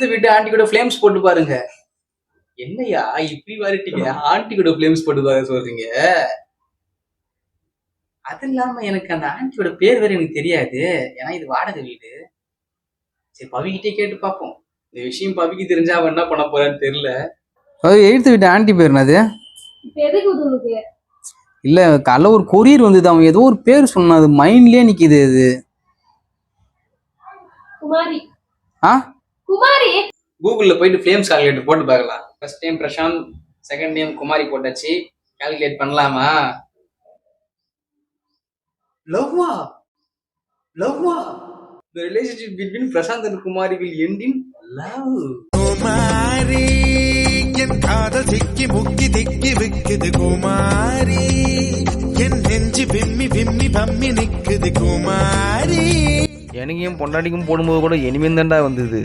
எதிர்த்து வீட்டு ஆண்டி கூட ஃபிளேம்ஸ் போட்டு பாருங்க. என்னையா இப்படி வரட்டீங்க? ஆண்டி கூட ஃபிளேம்ஸ் போட்டு பாருங்க சொல்றீங்க. அது இல்லாம எனக்கு அந்த ஆண்டியோட பேர் வேற எனக்கு தெரியாது. ஏன்னா இது வாடகை வீடு. சரி பவிக்கிட்டே கேட்டு பார்ப்போம். இந்த விஷயம் பவிக்கு தெரிஞ்சா அவன் என்ன பண்ண போறான்னு தெரியல. எதிர்த்து வீட்டு ஆண்டி பேர் என்னது? இல்ல காலைல ஒரு கொரியர் வந்தது, அவன் ஏதோ ஒரு பேர் சொன்னான், அது மைண்ட்லயே நிக்குது. அது குமாரி. குமாரி. கூகுள்ல போயிட்டு ஃப்ளேம்ஸ் கால்குலேட்டர் போட்டு பார்க்கலாம். First name Prasanth, second name Kumari போட்டாச்சு. கால்குலேட் பண்ணலாமா? லவ்வா லவ்வா the relationship between Prashant and Kumari will end in love. குமாரி என் காதல் சிக்கி முக்கி திக்கி விக்குது குமாரி, என் நெஞ்சு விம்மி விம்மி பம்மி நிக்குது குமாரி. எனக்கும் பொண்டாட்டிக்கும் போடும்போது கூட இனிமே தான்டா வந்தது.